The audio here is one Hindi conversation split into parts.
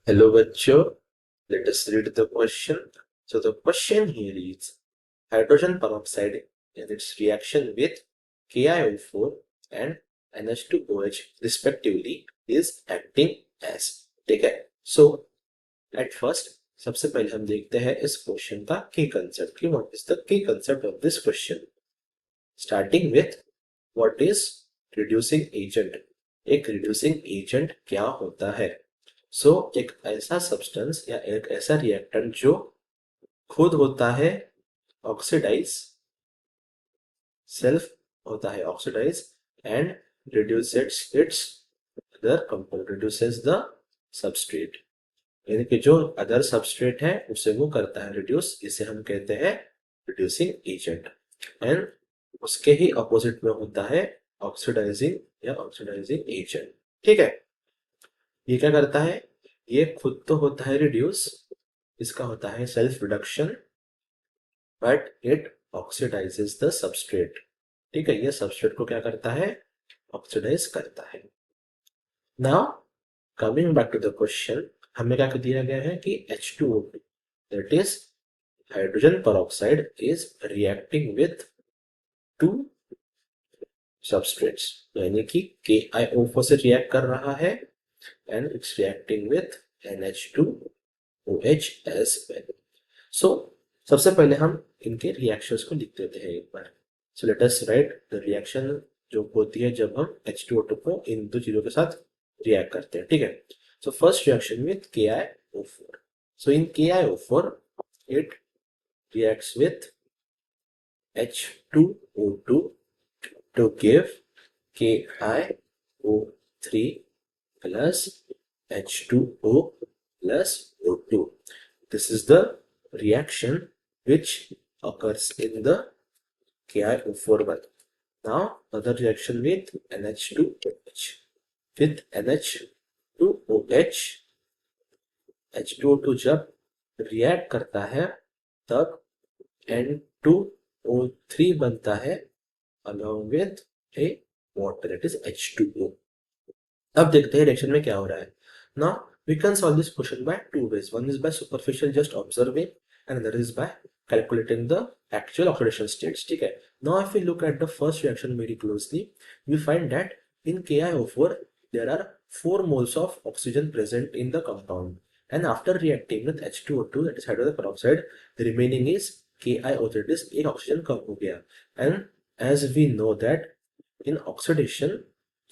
Hello, bachcho. Let us read the question. So the question here is hydrogen peroxide in its reaction with KiO4 and NH2OH respectively is acting as. ठीक है. So at first सबसे पहले हम देखते हैं इस क्वेश्चन का की कंसेप्ट की what is the key concept of this question starting with what is reducing agent. एक रिड्यूसिंग एजेंट क्या होता है. सो एक ऐसा सब्सटेंस या एक ऐसा रिएक्टेंट जो खुद होता है ऑक्सीडाइज सेल्फ होता है oxidize and reduces its other compound reduces the substrate. यानी कि जो अदर सबस्ट्रेट है उसे वो करता है रिड्यूस. इसे हम कहते हैं रिड्यूसिंग एजेंट. एंड उसके ही अपोजिट में होता है ऑक्सीडाइजिंग या ऑक्सीडाइजिंग एजेंट. ठीक है. ये क्या करता है. ये खुद तो होता है रिड्यूस. इसका होता है self reduction but it oxidises the substrate. ठीक है. ये सबस्ट्रेट को क्या करता है ऑक्सीडाइज करता है. Now coming back to the question हमें क्या दिया गया है कि H2O2 that is hydrogen peroxide is reacting with two substrates. यानी कि KiO4 से रिएक्ट कर रहा है and it's reacting with NH2OH as well. So सबसे पहले हम इनके रिएक्शंस को लिख देते हैं एक बार. So let us write the reaction जो होती है जब हम H2O2 को इन दो चीजों के साथ रिएक्ट करते हैं. ठीक है. So first reaction with KiO4. So in KiO4 it reacts with H2O2 to give KiO3 plus H2O plus O2. This is the reaction which occurs in the KiO4 one. Now another reaction with NH2OH. With NH2OH, H2O2 जब रिएक्ट करता है तब N2O3 बनता है along with a water, that is H2O. अब देखते हैं रिएक्शन में क्या हो रहा है. Now we can solve this question by two ways. One is by superficial just observing and another is by calculating the actual oxidation states. ठीक है. Now if we look at the first reaction very closely, we find that in KiO4 there are 4 moles of oxygen present in the compound, and after reacting with H2O2 that is hydrogen peroxide, the remaining is KiO3, that is एक ऑक्सीजन कम हो गया. And as we know that in oxidation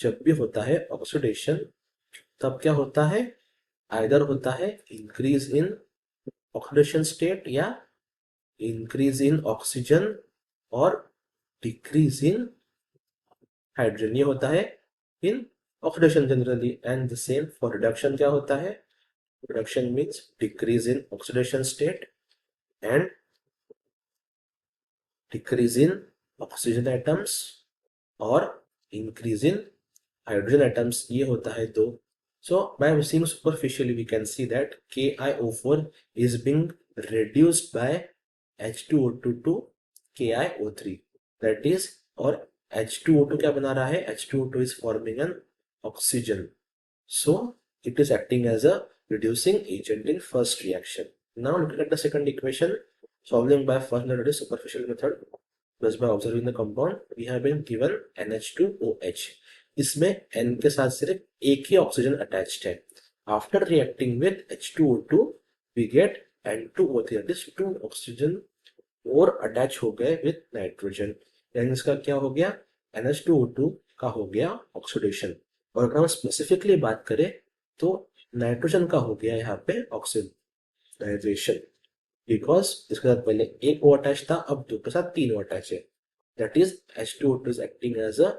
जब भी होता है ऑक्सीडेशन तब क्या होता है आइदर होता है इंक्रीज इन ऑक्सीडेशन स्टेट या इंक्रीज इन ऑक्सीजन और डिक्रीज इन हाइड्रोजन. ये होता है in oxidation generally. And the same for reduction क्या होता है. Reduction means decrease in oxidation state and decrease in oxygen atoms और इंक्रीज इन hydrogen atoms. ये होता है दो. So by seeing superficially we can see that KiO4 is being reduced by H2O2 to KiO3, that is, और H2O2 क्या बना रहा है. H2O2 is forming an oxygen, so it is acting as a reducing agent in first reaction. Now looking at the second equation, solving by first method is superficial method plus by observing the compound, we have been given NH2OH. इसमें N के साथ सिर्फ एक ही ऑक्सीजन अटैच्ड है. After reacting with H2O2 we get N2O3, that is 2 oxygen और अटैच हो गए विद नाइट्रोजन. यानी इसका क्या हो गया NH2O2 का हो गया ऑक्सीडेशन. और अगर हम स्पेसिफिकली बात करें तो नाइट्रोजन का हो गया यहाँ पे ऑक्सीडाइजेशन, बिकॉज इसके साथ पहले एक ओ अटैच था अब दो के साथ तीन ओ अटैच है. That is H2O2 is acting as a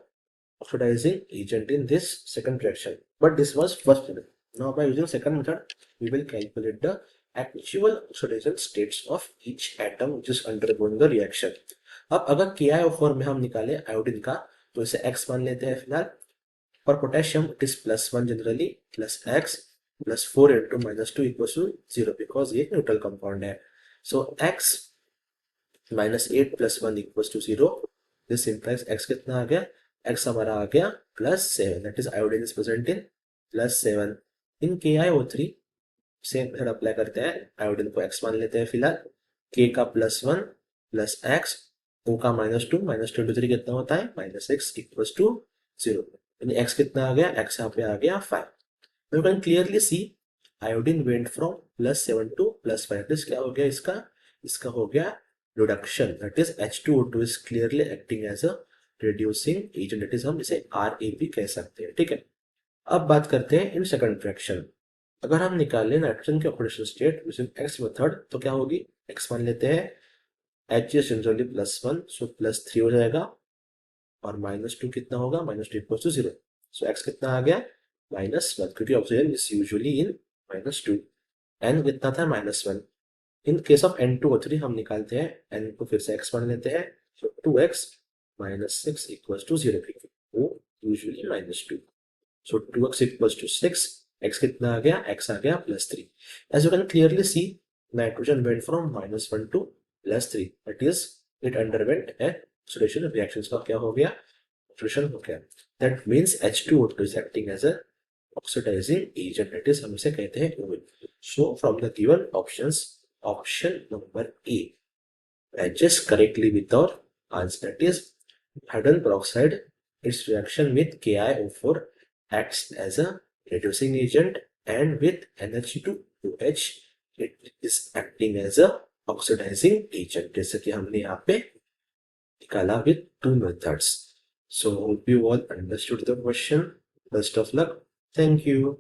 oxidizing agent in this second reaction, but this was first method. Now by using second method we will calculate the actual oxidation states of each atom which is undergoing the reaction. अब अगर KiO4 में हम निकाले आयोडीन का तो इसे x मान लेते हैं फिलहाल. For potassium it is +1 generally plus x plus 4 into -2 equals to 0 because ये न्यूट्रल कंपाउंड है. सो x -8 + 1 equals to 0. This implies x कितना आ गया. x हमारा आ गया +7, that is iodine is present in +7. In KiO3 same method apply करते हैं, आयोडीन को x मान लेते हैं फिलहाल, k का +1 प्लस x, O का -2, -2 कितना होता है -6 इक्वल्स टू 0, यानी x कितना आ गया, x यहाँ पे आ गया 5. You can clearly see iodine went from +7 to +5. This क्या हो गया इसका हो गया reduction, that is H2O2 is clearly acting as a reducing agent, that is हम इसे RAP कह सकते हैं. ठीक है, अब बात करते हैं इन सेकंड फ्रैक्शन. अगर हम निकालें नाइट्रोजन की oxidation state using x method तो क्या होगी, एक्स मान लेते हैं, एच इज जनरली +1 सो +3 हो जाएगा, और -2 कितना होगा, -2 इक्वल टू 0. सो एक्स कितना आ गया -1, क्योंकि ऑक्सीजन इज यूजुअली इन -2. एन कितना था -1. इन केस ऑफ N2O3 हम निकालते हैं, एन को फिर से एक्स मान लेते हैं, सो 2x -6 इक्वल टू 0, क्योंकि वो usually -2. So 2x equals to 6. X कितना आ गया, x आ गया +3. As you can clearly see, nitrogen went from -1 to +3. That is, it underwent a oxidation reaction. इसका क्या हो गया, oxidation हो गया. That means H2O2 is acting as a oxidizing agent. That is, हम इसे कहते हैं OH. So from the given options, option number A matches correctly with our answer. That is, hydrogen peroxide, its reaction with KiO4 acts as a reducing agent, and with NH2OH it is acting as a oxidizing agent, जैसे कि हमने यहाँ पे निकाला with two methods. So hope you all understood the question. Best of luck. Thank you.